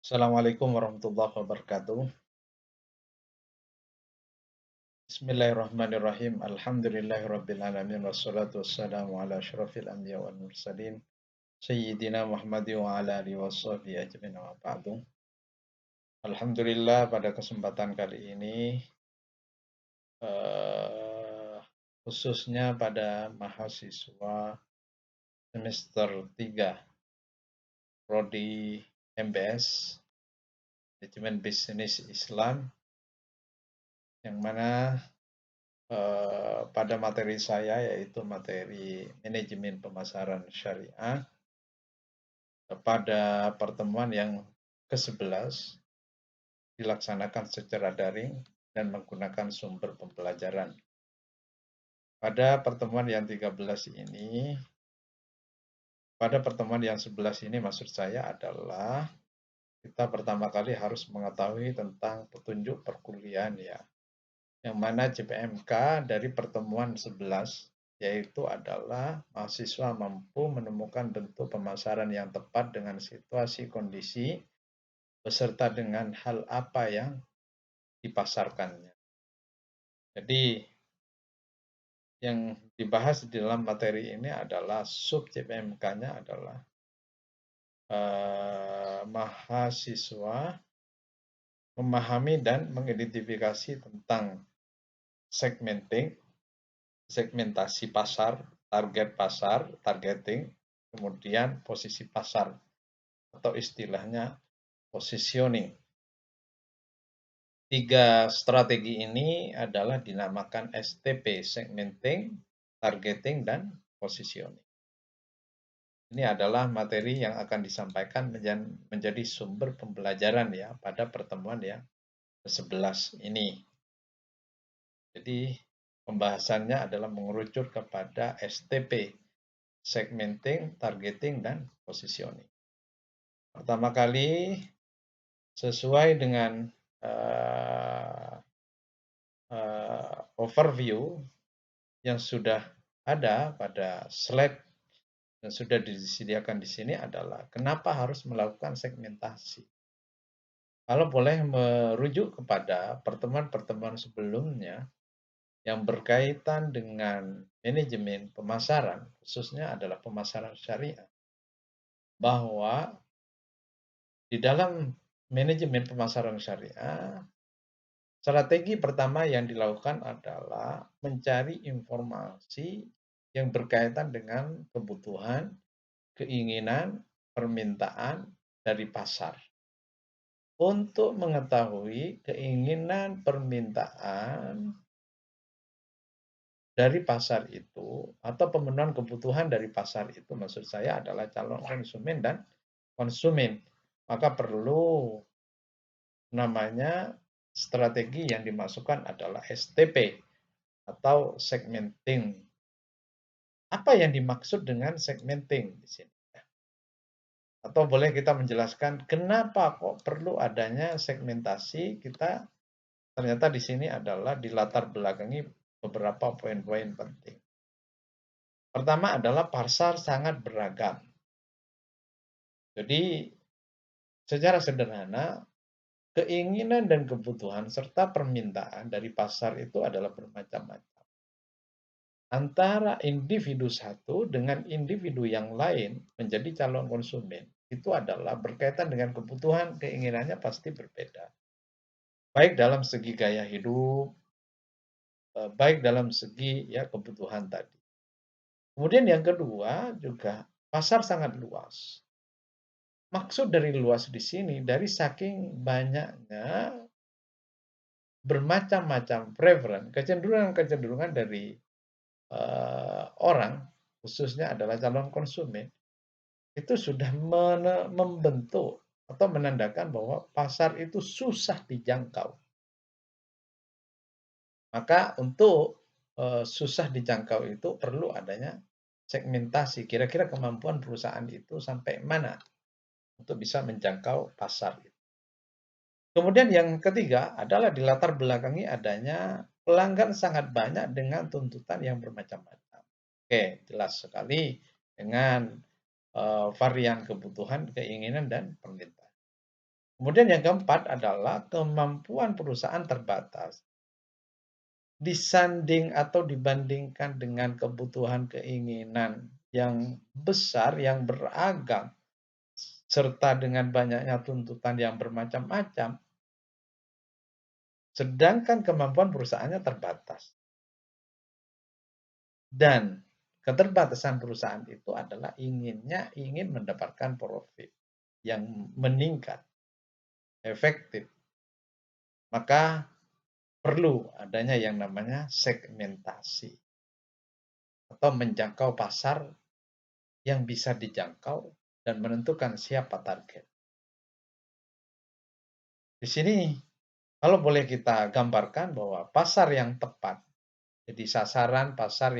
Assalamualaikum warahmatullahi wabarakatuh. Bismillahirrahmanirrahim. Alhamdulillahirabbil alamin wassalatu wassalamu ala asyrafil anbiya wal mursalin sayyidina Muhammadin wa ala alihi washabihi ajmain wa ba'du. Alhamdulillah pada kesempatan kali ini eh, khususnya pada mahasiswa semester 3 prodi MBS Manajemen Bisnis Islam yang mana pada materi saya yaitu materi manajemen pemasaran syariah pada pertemuan yang ke-11 dilaksanakan secara daring dan menggunakan sumber pembelajaran. Pada pertemuan yang 13 ini, pada pertemuan yang 11 ini maksud saya adalah kita pertama kali harus mengetahui tentang petunjuk perkuliahan ya. Yang mana JPMK dari pertemuan 11 yaitu adalah mahasiswa mampu menemukan bentuk pemasaran yang tepat dengan situasi kondisi beserta dengan hal apa yang dipasarkannya. Jadi yang dibahas di dalam materi ini adalah sub JPMK-nya adalah mahasiswa memahami dan mengidentifikasi tentang segmenting, segmentasi pasar, targeting, kemudian posisi pasar atau istilahnya positioning. Tiga strategi ini adalah dinamakan STP, segmenting, targeting, dan positioning. Ini adalah materi yang akan disampaikan menjadi sumber pembelajaran ya pada pertemuan yang ke-11 ini. Jadi pembahasannya adalah mengerucut kepada STP, segmenting, targeting, dan positioning. Pertama kali sesuai dengan overview yang sudah ada pada slide yang sudah disediakan di sini adalah kenapa harus melakukan segmentasi. Kalau boleh merujuk kepada pertemuan-pertemuan sebelumnya yang berkaitan dengan manajemen pemasaran, khususnya adalah pemasaran syariah, bahwa di dalam manajemen pemasaran syariah, strategi pertama yang dilakukan adalah mencari informasi yang berkaitan dengan kebutuhan, keinginan, permintaan dari pasar. Untuk mengetahui keinginan, permintaan dari pasar itu atau pemenuhan kebutuhan dari pasar itu maksud saya adalah calon konsumen dan konsumen. Maka perlu namanya strategi yang dimasukkan adalah STP atau segmenting. Apa yang dimaksud dengan segmenting di sini? Atau boleh kita menjelaskan kenapa kok perlu adanya segmentasi? Kita ternyata di sini adalah dilatar belakangi beberapa poin-poin penting. Pertama adalah pasar sangat beragam. Jadi secara sederhana keinginan dan kebutuhan serta permintaan dari pasar itu adalah bermacam-macam. Antara individu satu dengan individu yang lain menjadi calon konsumen itu adalah berkaitan dengan kebutuhan, keinginannya pasti berbeda. Baik dalam segi gaya hidup, baik dalam segi ya kebutuhan tadi. Kemudian yang kedua juga pasar sangat luas. Maksud dari luas di sini dari saking banyaknya bermacam-macam preference, kecenderungan-kecenderungan dari orang, khususnya adalah calon konsumen, itu sudah membentuk atau menandakan bahwa pasar itu susah dijangkau. Maka untuk susah dijangkau itu perlu adanya segmentasi. Kira-kira kemampuan perusahaan itu sampai mana untuk bisa menjangkau pasar. Kemudian yang ketiga adalah dilatar belakangi adanya pelanggan sangat banyak dengan tuntutan yang bermacam-macam. Oke, jelas sekali dengan varian kebutuhan, keinginan, dan permintaan. Kemudian yang keempat adalah kemampuan perusahaan terbatas. Disanding atau dibandingkan dengan kebutuhan keinginan yang besar, yang beragam, serta dengan banyaknya tuntutan yang bermacam-macam, sedangkan kemampuan perusahaannya terbatas. Dan keterbatasan perusahaan itu adalah ingin mendapatkan profit yang meningkat, efektif. Maka perlu adanya yang namanya segmentasi atau menjangkau pasar yang bisa dijangkau dan menentukan siapa target. Di sini kalau boleh kita gambarkan bahwa pasar yang tepat, jadi sasaran pasar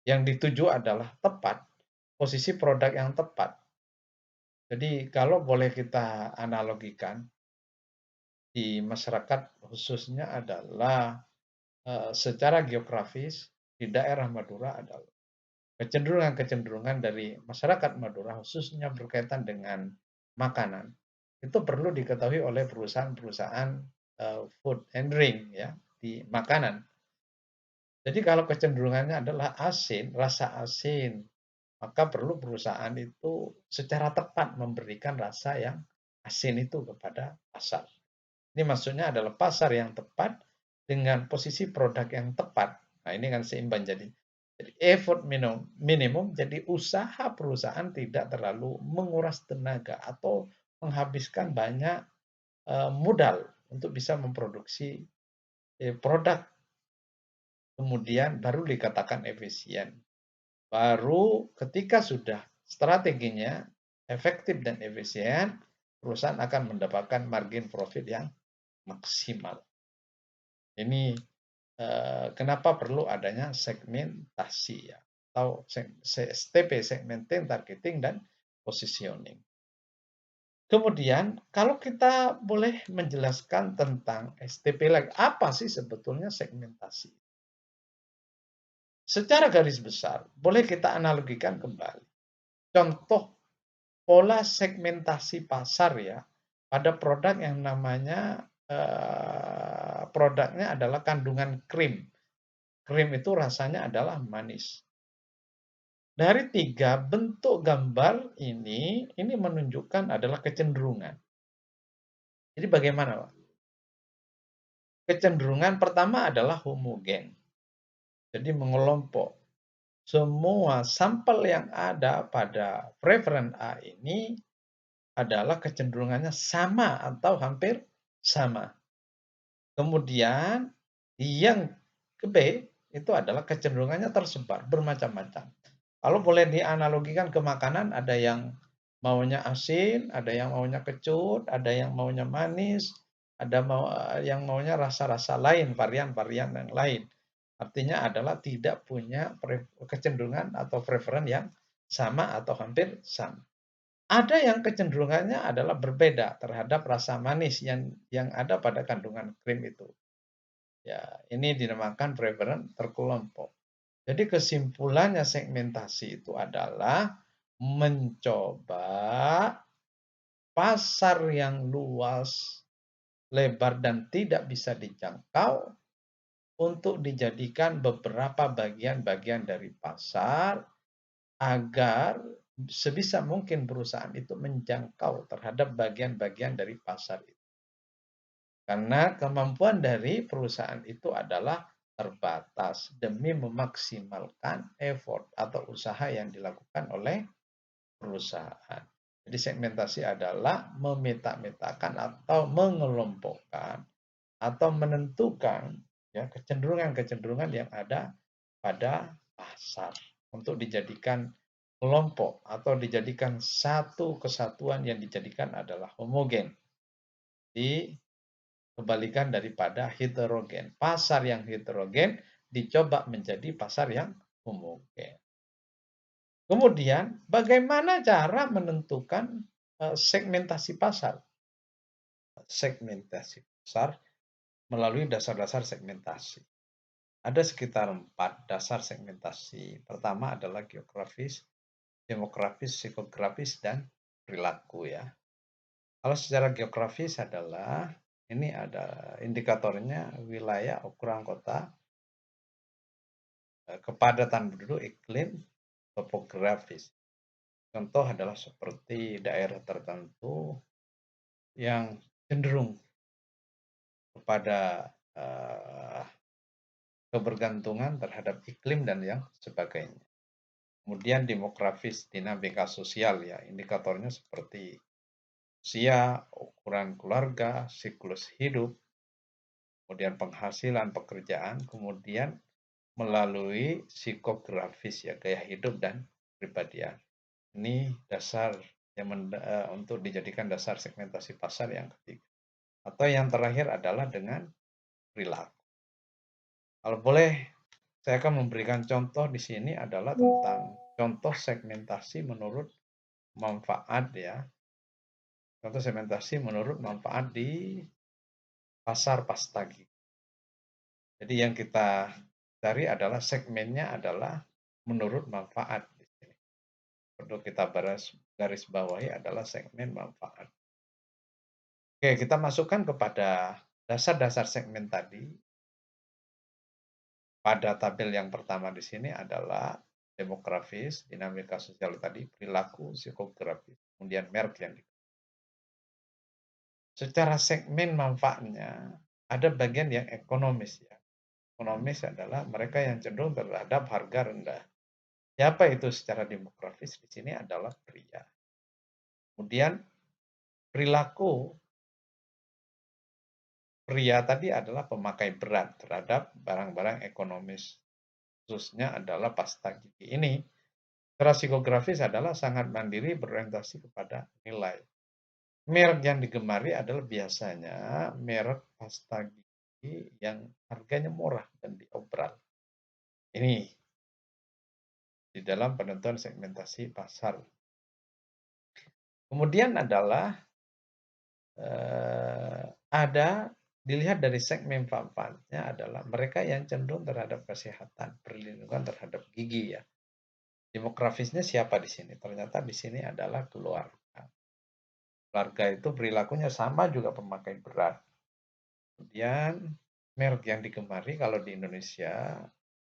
yang dituju adalah tepat, posisi produk yang tepat. Jadi kalau boleh kita analogikan di masyarakat khususnya adalah secara geografis di daerah Madura adalah kecenderungan-kecenderungan dari masyarakat Madura khususnya berkaitan dengan makanan itu perlu diketahui oleh perusahaan-perusahaan food and drink ya di makanan. Jadi kalau kecenderungannya adalah asin, rasa asin, maka perlu perusahaan itu secara tepat memberikan rasa yang asin itu kepada pasar. Ini maksudnya adalah pasar yang tepat dengan posisi produk yang tepat. Nah, ini kan seimbang jadi effort minimum, jadi usaha perusahaan tidak terlalu menguras tenaga atau menghabiskan banyak modal untuk bisa memproduksi produk, kemudian baru dikatakan efisien. Baru ketika sudah strateginya efektif dan efisien, perusahaan akan mendapatkan margin profit yang maksimal. Ini kenapa perlu adanya segmentasi ya, atau STP, segmenting, targeting, dan positioning. Kemudian kalau kita boleh menjelaskan tentang STP lagi, apa sih sebetulnya segmentasi? Secara garis besar, boleh kita analogikan kembali. Contoh pola segmentasi pasar ya, pada produk yang namanya produknya adalah kandungan krim. Krim itu rasanya adalah manis. Dari 3 bentuk gambar ini menunjukkan adalah kecenderungan. Jadi bagaimana, Pak? Kecenderungan pertama adalah homogen. Jadi mengelompok. Semua sampel yang ada pada preferen A ini adalah kecenderungannya sama atau hampir sama. Kemudian yang ke B itu adalah kecenderungannya tersebar bermacam-macam. Kalau boleh dianalogikan ke makanan, ada yang maunya asin, ada yang maunya kecut, ada yang maunya manis, ada yang maunya rasa-rasa lain, varian-varian yang lain. Artinya adalah tidak punya kecenderungan atau preferen yang sama atau hampir sama. Ada yang kecenderungannya adalah berbeda terhadap rasa manis yang ada pada kandungan krim itu. Ya, ini dinamakan preferen terkelompok. Jadi kesimpulannya segmentasi itu adalah mencoba pasar yang luas, lebar, dan tidak bisa dijangkau untuk dijadikan beberapa bagian-bagian dari pasar agar sebisa mungkin perusahaan itu menjangkau terhadap bagian-bagian dari pasar itu. Karena kemampuan dari perusahaan itu adalah terbatas demi memaksimalkan effort atau usaha yang dilakukan oleh perusahaan. Jadi segmentasi adalah memeta-metakan atau mengelompokkan atau menentukan ya kecenderungan-kecenderungan yang ada pada pasar untuk dijadikan kelompok atau dijadikan satu kesatuan yang dijadikan adalah homogen. Di kebalikan daripada heterogen. Pasar yang heterogen dicoba menjadi pasar yang homogen. Kemudian bagaimana cara menentukan segmentasi pasar? Segmentasi pasar melalui dasar-dasar segmentasi. Ada sekitar 4 dasar segmentasi. Pertama adalah geografis, demografis, psikografis, dan perilaku ya. Kalau secara geografis adalah ini ada indikatornya wilayah ukuran kota, kepadatan penduduk, iklim, topografis. Contoh adalah seperti daerah tertentu yang cenderung kepada kebergantungan terhadap iklim dan yang sebagainya. Kemudian demografis, dinamika sosial ya, indikatornya seperti usia, ukuran keluarga, siklus hidup, kemudian penghasilan pekerjaan, kemudian melalui psikografis ya, gaya hidup dan kepribadian. Ini dasar yang untuk dijadikan dasar segmentasi pasar yang ketiga. Atau yang terakhir adalah dengan perilaku. Kalau boleh, saya akan memberikan contoh di sini adalah tentang contoh segmentasi menurut manfaat ya. Contoh segmentasi menurut manfaat di pasar pastagi. Jadi yang kita cari adalah segmennya adalah menurut manfaat di sini. Perlu kita garis bawahi adalah segmen manfaat. Oke, kita masukkan kepada dasar-dasar segmen tadi. Pada tabel yang pertama di sini adalah demografis, dinamika sosial tadi, perilaku, psikografis, kemudian merek yang secara segmen manfaatnya ada bagian yang ekonomis ya. Ekonomis adalah mereka yang cenderung terhadap harga rendah. Siapa itu secara demografis di sini adalah pria. Kemudian perilaku pria tadi adalah pemakai berat terhadap barang-barang ekonomis. Khususnya adalah pasta gigi ini. Secara psikografis adalah sangat mandiri berorientasi kepada nilai. Merek yang digemari adalah biasanya merek pasta gigi yang harganya murah dan diobral. Ini di dalam penentuan segmentasi pasar. Kemudian adalah ada dilihat dari segmen manfaatnya adalah mereka yang cenderung terhadap kesehatan, perlindungan terhadap gigi ya. Demografisnya siapa di sini? Ternyata di sini adalah keluarga. Keluarga itu perilakunya sama juga pemakai berat. Kemudian merek yang digemari kalau di Indonesia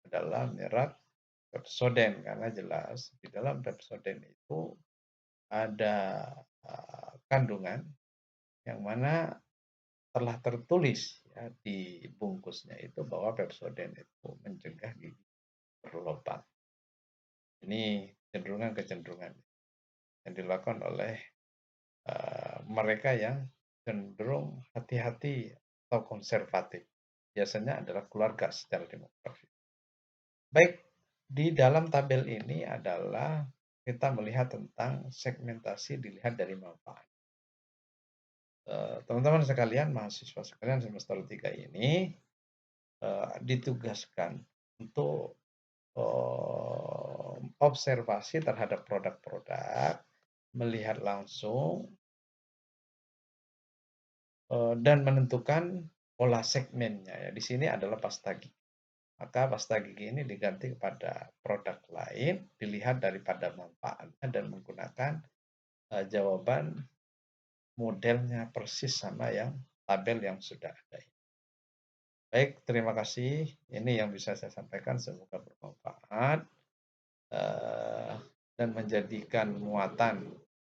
adalah merek Pepsodent karena jelas di dalam Pepsodent itu ada kandungan yang mana telah tertulis ya, di bungkusnya itu bahwa Pepsodent itu mencegah gigi berlubang. Ini kecenderungan yang dilakukan oleh mereka yang cenderung hati-hati atau konservatif. Biasanya adalah keluarga secara demografis. Baik, di dalam tabel ini adalah kita melihat tentang segmentasi dilihat dari manfaat. Teman-teman sekalian, mahasiswa sekalian semester 3 ini ditugaskan untuk observasi terhadap produk-produk, melihat langsung dan menentukan pola segmennya ya. Di sini adalah pasta gigi. Maka pasta gigi ini diganti kepada produk lain, dilihat daripada manfaatnya dan menggunakan jawaban modelnya persis sama yang tabel yang sudah ada. Baik, terima kasih. Ini yang bisa saya sampaikan, semoga bermanfaat dan menjadikan muatan